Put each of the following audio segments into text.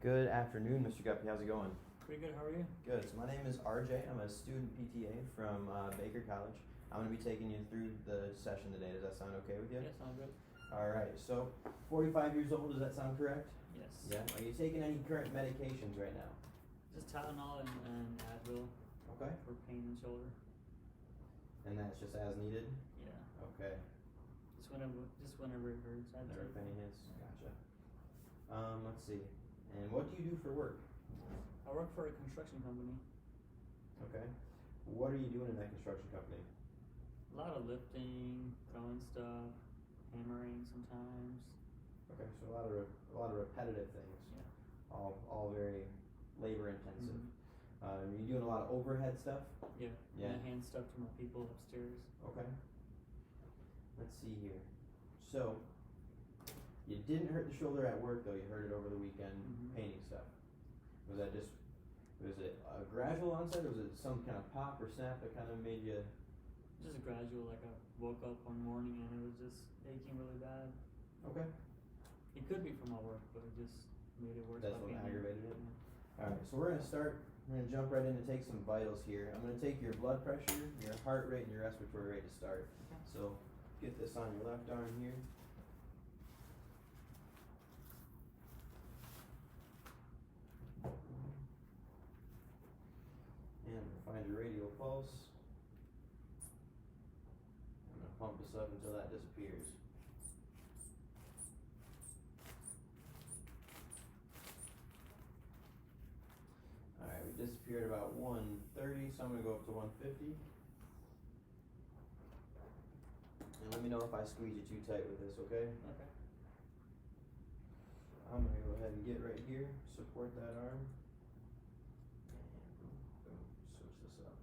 Good afternoon, Mr. Guppy. How's it going? Pretty good, how are you? Good. So my name is RJ. I'm a student PTA from Baker College. I'm going to be taking you through the session today. Does that sound okay with you? Yes, sounds good. All right. So 45 years old. Does that sound correct? Yes. Yeah. Are you taking any current medications right now? Just Tylenol and Advil Okay. for pain in the shoulder. And that's just as needed? Yeah. Okay. Just whenever it hurts. Whenever pain hits? Gotcha. Let's see. And what do you do for work? I work for a construction company. Okay. What are you doing in that construction company? A lot of lifting, throwing stuff, hammering sometimes. Okay, so a lot of repetitive things. Yeah. All very labor intensive. Mm-hmm. You doing a lot of overhead stuff? Yeah. Yeah. And I hand stuff to my people upstairs. Okay. Let's see here. So, you didn't hurt the shoulder at work though. You hurt it over the weekend painting stuff. Was it a gradual onset, or was it some kind of pop or snap that kind of made you? Just gradual, like I woke up one morning and it was just aching really bad. Okay. It could be from my work, but it just made it worse. That's what aggravated it? Alright, so we're gonna jump right in and take some vitals here. I'm gonna take your blood pressure, your heart rate, and your respiratory rate to start. Okay. So, get this on your left arm here. And find your radial pulse. I'm gonna pump this up until that disappears. Alright, we disappeared about 130, so I'm gonna go up to 150. And let me know if I squeeze you too tight with this, okay? Okay. I'm gonna go ahead and get right here, support that arm. And boom, switch this up.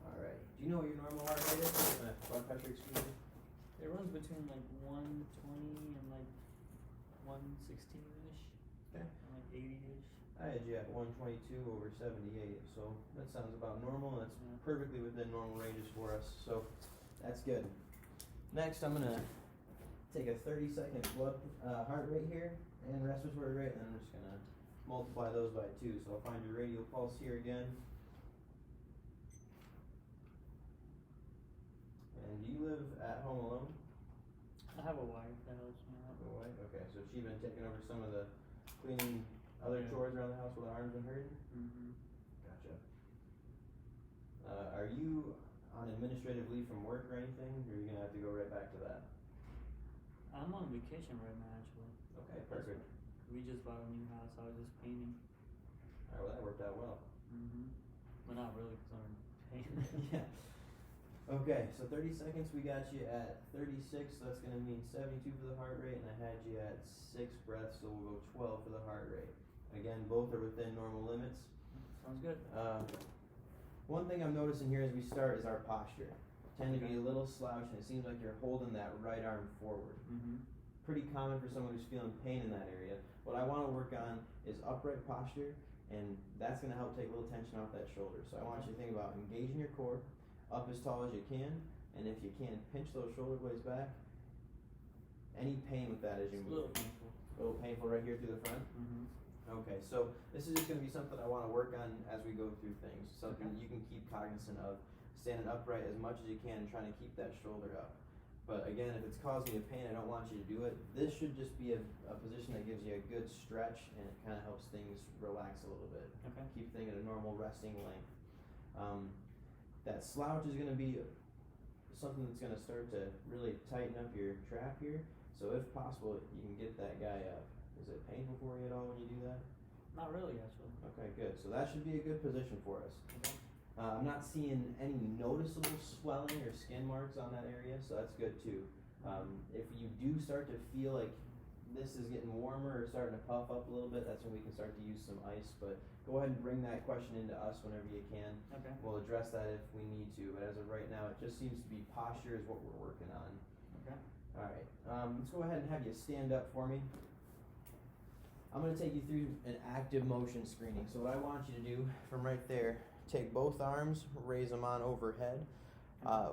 Alright, do you know what your normal heart rate is? Blood pressure, excuse me? It runs between like 120 and like 116-ish. Okay. And like 80-ish. I had you at 122 over 78, so that sounds about normal. That's Yeah. perfectly within normal ranges for us, so that's good. Next, I'm gonna take a 30-second heart rate here and respiratory rate, and then I'm just gonna multiply those by 2. So I'll find your radial pulse here again. And do you live at home alone? I have a wife that helps me out. Your wife? Okay, so she been taking over some of the cleaning other Yeah. chores around the house while the arm's been hurting? Mm-hmm. Gotcha. Are you on administrative leave from work or anything, or are you gonna have to go right back to that? I'm on vacation right now, actually. Okay, perfect. We just bought a new house. I was just painting. Alright, well that worked out well. Mm-hmm. Well, not really, because I'm painting. Yeah. Okay, so 30 seconds, we got you at 36, so that's gonna mean 72 for the heart rate, and I had you at 6 breaths, so we'll go 12 for the heart rate. Again, both are within normal limits. Sounds good. One thing I'm noticing here as we start is our posture. Tend to be a little slouched, and it seems like you're holding that right arm forward. Mm-hmm. Pretty common for someone who's feeling pain in that area. What I wanna work on is upright posture, and that's gonna help take a little tension off that shoulder. So I want you to think about engaging your core, up as tall as you can, and if you can, pinch those shoulder blades back. Any pain with that as you It's a move? little painful. A little painful right here through the front? Mm-hmm. Okay, so this is just gonna be something I wanna work on as we go through things. Something Okay. you can keep cognizant of. Standing upright as much as you can and trying to keep that shoulder up. But again, if it's causing you pain, I don't want you to do it. This should just be a position that gives you a good stretch, and it kinda helps things relax a little bit. Okay. Keep things at a normal resting length. That slouch is gonna be something that's gonna start to really tighten up your trap here. So if possible, you can get that guy up. Is it painful for you at all when you do that? Not really, actually. Okay, good. So that should be a good position for us. Okay. I'm not seeing any noticeable swelling or skin marks on that area, so that's good too. If you do start to feel like this is getting warmer or starting to puff up a little bit, that's when we can start to use some ice. But go ahead and bring that question into us whenever you can. Okay. We'll address that if we need to, but as of right now, it just seems to be posture is what we're working on. Okay. Alright, let's go ahead and have you stand up for me. I'm gonna take you through an active motion screening. So what I want you to do from right there, take both arms, raise them on overhead.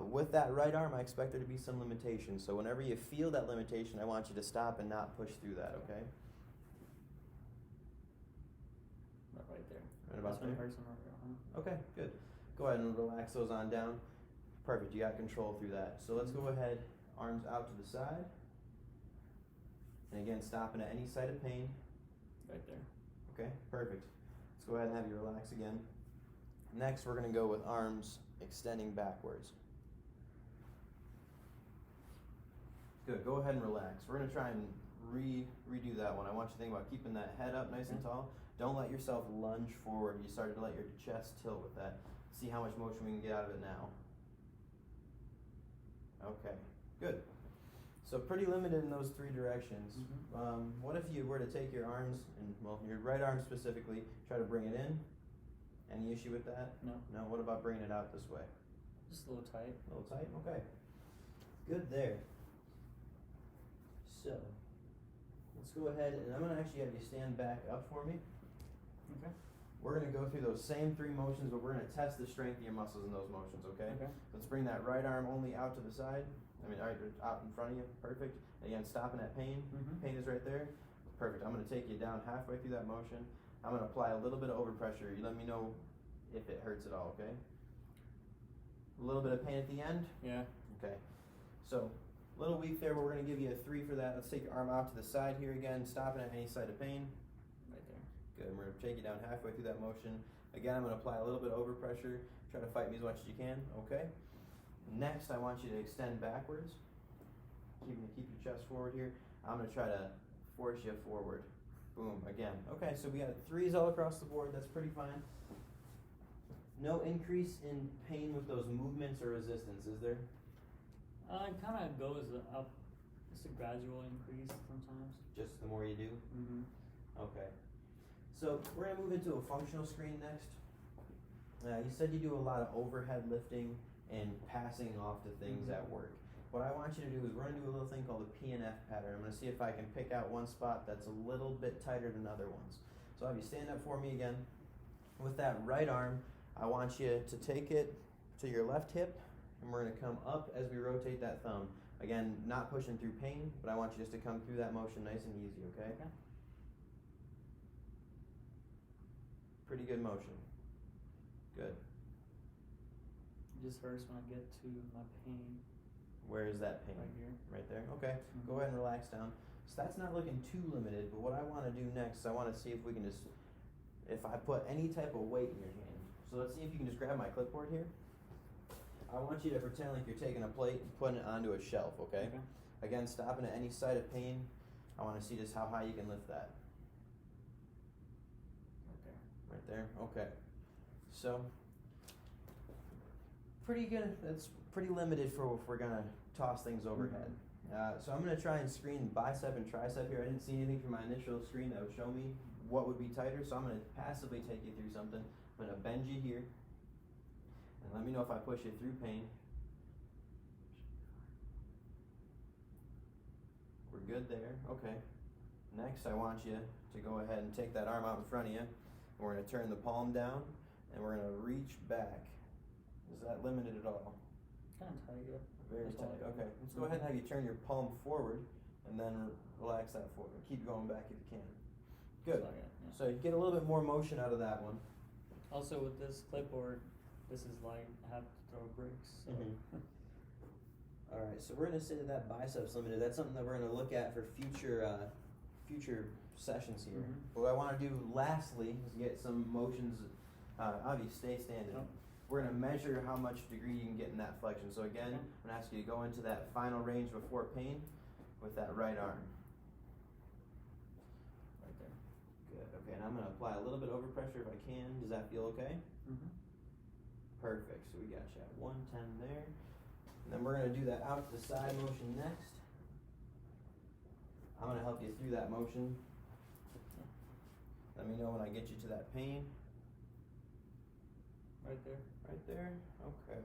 With that right arm, I expect there to be some limitation. So whenever you feel that limitation, I want you to stop and not push through that, okay? Right there. Right about That's when it there? hurts them right there, huh? Okay, good. Go ahead and relax those on down. Perfect, you got control through that. So let's go ahead, arms out to the side. And again, stopping at any site of pain. Right there. Okay, perfect. Let's go ahead and have you relax again. Next, we're gonna go with arms extending backwards. Good, go ahead and relax. We're gonna try and redo that one. I want you to think about keeping that head up nice and tall. Don't let yourself lunge forward. You started to let your chest tilt with that. See how much motion we can get out of it now. Okay, good. So pretty limited in those three directions. What if you were to take your arms, and well, your right arm specifically, try to bring it in? Any issue with that? No. No, what about bringing it out this way? Just a little tight. A little tight? Okay. Good there. So, let's go ahead, and I'm gonna actually have you stand back up for me. Okay. We're gonna go through those same three motions, but we're gonna test the strength of your muscles in those motions, okay? Okay. Let's bring that right arm only out to the side. Out in front of you. Perfect. Again, stopping at pain. Pain is right there. Perfect. I'm gonna take you down halfway through that motion. I'm gonna apply a little bit of overpressure. You let me know if it hurts at all, okay? A little bit of pain at the end? Yeah. Okay. So, a little weak there, but we're gonna give you a 3 for that. Let's take your arm out to the side here again, stopping at any site of pain. Right there. Good. We're gonna take you down halfway through that motion. Again, I'm gonna apply a little bit of overpressure. Try to fight me as much as you can, okay? Next, I want you to extend backwards. Keep your chest forward here. I'm gonna try to force you forward. Boom, again. Okay, so we got 3s all across the board. That's pretty fine. No increase in pain with those movements or resistance, is there? It kind of goes up. It's a gradual increase sometimes. Just the more you do? Okay. So we're gonna move into a functional screen next. You said you do a lot of overhead lifting and passing off to things at work. What I want you to do is we're gonna do a little thing called a P&F pattern. I'm gonna see if I can pick out one spot that's a little bit tighter than other ones. So I'll have you stand up for me again. With that right arm, I want you to take it to your left hip, and we're gonna come up as we rotate that thumb. Again, not pushing through pain, but I want you just to come through that motion nice and easy, okay? Okay. Pretty good motion. Good. It just hurts when I get to my pain. Where is that pain? Right here. Right there? Okay. Go ahead and relax down. So that's not looking too limited, but what I want to do next is I want to see if we can just, if I put any type of weight in your hand. So let's see if you can just grab my clipboard here. I want you to pretend like you're taking a plate and putting it onto a shelf, okay? Again, stopping at any site of pain. I want to see just how high you can lift that. Right there? Okay. So, pretty good. That's pretty limited for if we're going to toss things overhead. So I'm going to try and screen bicep and tricep here. I didn't see anything from my initial screen that would show me what would be tighter, so I'm going to passively take you through something. I'm going to bend you here, and let me know if I push you through pain. We're good there. Okay. Next, I want you to go ahead and take that arm out in front of you. We're going to turn the palm down, and we're going to reach back. Is that limited at all? Kind of tight, yeah. Very That's tight. all. Okay. Let's go ahead and have you turn your palm forward, and then relax that forward. Keep going back if you can. Good. So you get a little bit more motion out of that one. Also, with this clipboard, this is light. I have to throw bricks. So. All right. So we're going to say that biceps limited. That's something that we're going to look at for future sessions here. What I want to do lastly is get some motions. Obviously, stay standing. We're going to measure how much degree you can get in that flexion. So again, I'm going to ask you to go into that final range before pain with that right arm. Right there. Good. Okay, and I'm going to apply a little bit of overpressure if I can. Does that feel okay? Perfect. So we got you at 110 there. And then we're going to do that out to the side motion next. I'm gonna help you through that motion. Let me know when I get you to that pain. Right there. Right there? Okay.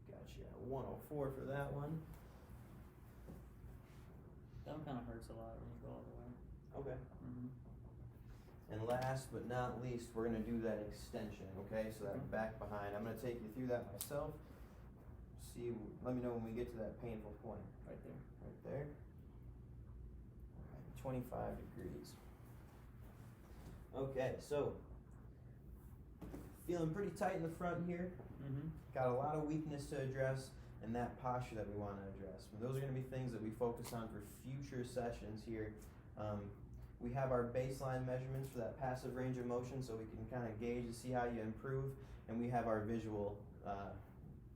Got you at 104 for that one. That one kind of hurts a lot when you go all the way. Okay. Mm-hmm. And last but not least, we're gonna do that extension, okay? So that Mhm. back behind. I'm gonna take you through that myself. See, let me know when we get to that painful point. Right there. Right there. Alright, 25 degrees. Okay, so feeling pretty tight in the front here. Mm-hmm. Got a lot of weakness to address and that posture that we want to address. And those are going to be things that we focus on for future sessions here. We have our baseline measurements for that passive range of motion so we can kind of gauge to see how you improve, and we have our visual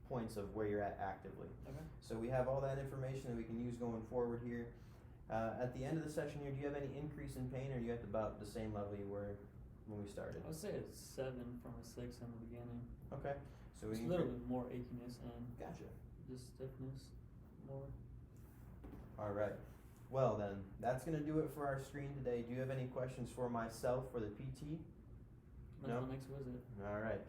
points of where you're at actively. Okay. So we have all that information that we can use going forward here. At the end of the session here, do you have any increase in pain, or are you at about the same level you were when we started? I would say it's 7 from a 6 in the beginning. Okay. So we It's a can little bit more achiness and Gotcha. just stiffness more. All right. Well then, that's gonna do it for our screen today. Do you have any questions for myself for the PT? When's No? the next visit? All right.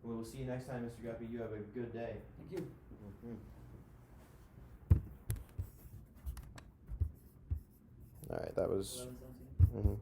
We will see you next time, Mr. Guppy. You have a good day. Thank you. All right. That was. 11, 17.